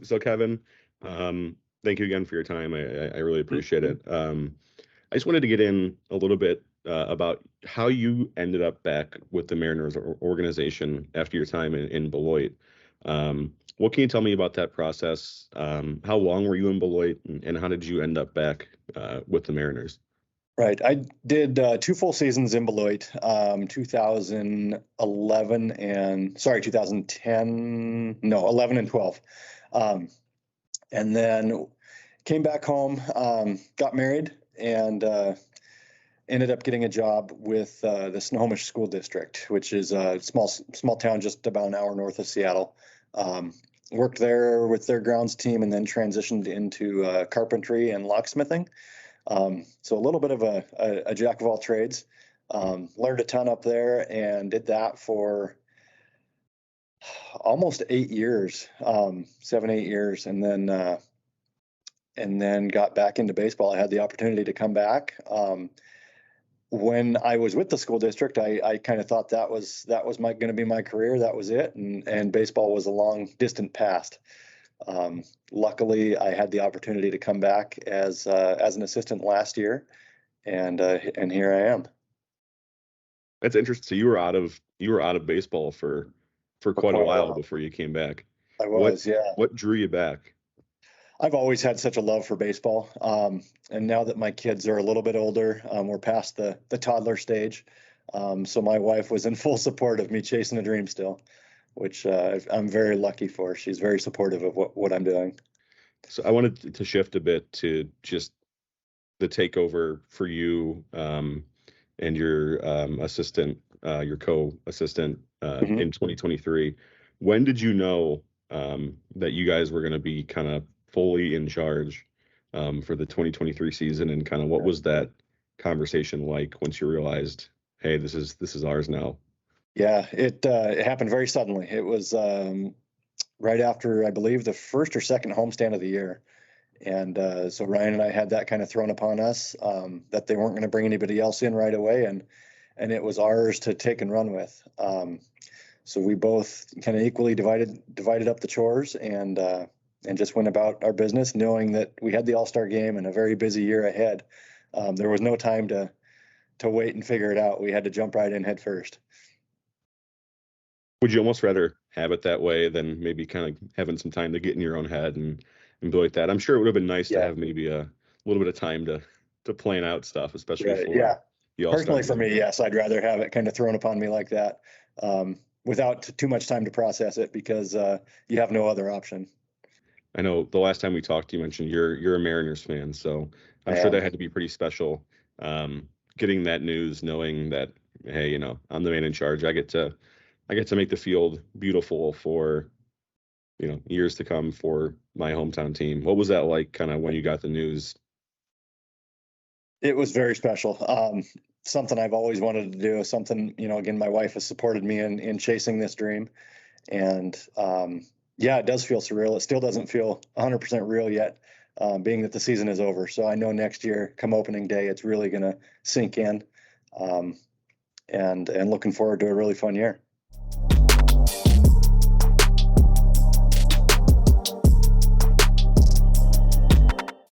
So Kevin, thank you again for your time. I really appreciate it. I just wanted to get in a little bit about how you ended up back with the Mariners organization after your time in Beloit. What can you tell me about that process? How long were you in Beloit, and how did you end up back with the Mariners? Right. I did two full seasons in Beloit, 2011 and sorry, 2010, no, 11 and 12. Um, and then came back home, got married, and ended up getting a job with the Snohomish School District, which is a small town just about an hour north of Seattle. Worked there with their grounds team and then transitioned into carpentry and locksmithing. So a little bit of a jack of all trades. Learned a ton up there and did that for almost 8 years, 7, 8 years, and then got back into baseball. I had the opportunity to come back. When I was with the school district, I kind of thought that was going to be my career. That was it, and baseball was a long distant past. Luckily, I had the opportunity to come back as an assistant last year, and here I am. That's interesting. So you were out of baseball for For quite a quite a while while. before you came back. I What was, yeah. what drew you back? I've always had such a love for baseball, and now that my kids are a little bit older, we're past the toddler stage. So my wife was in full support of me chasing a dream still, which I'm very lucky for. She's very supportive of what I'm doing. So I wanted to shift a bit to just the takeover for you and your assistant, your co-assistant Mhm. in 2023. When did you know that you guys were going to be kind of fully in charge for the 2023 season, and kind of what was that conversation like once you realized, hey, this is ours now? Yeah, it happened very suddenly. It was right after, I believe, the first or second homestand of the year. And so Ryan and I had that kind of thrown upon us, that they weren't going to bring anybody else in right away, and it was ours to take and run with. So we both kind of equally divided up the chores, and just went about our business, knowing that we had the All-Star game and a very busy year ahead. There was no time to wait and figure it out. We had to jump right in head first. Would you almost rather have it that way than maybe kind of having some time to get in your own head and be like that? I'm sure it would have been nice to Yeah, have maybe a little bit of time to plan out stuff, especially right. for Yeah. the All-Star Personally, for game. me, yes, I'd rather have it kind of thrown upon me like that, without too much time to process it, because you have no other option. I know the last time we talked, you mentioned you're a Mariners fan, so I'm I sure am. that had to be pretty special. Getting that news, knowing that, hey, I'm the man in charge. I get to make the field beautiful for years to come for my hometown team. What was that like, kind of when you got the news? It was very special. Something I've always wanted to do. Something, again, my wife has supported me in chasing this dream, and yeah, it does feel surreal. It still doesn't feel 100% real yet, being that the season is over. So I know next year, come opening day, it's really going to sink in, um, and looking forward to a really fun year.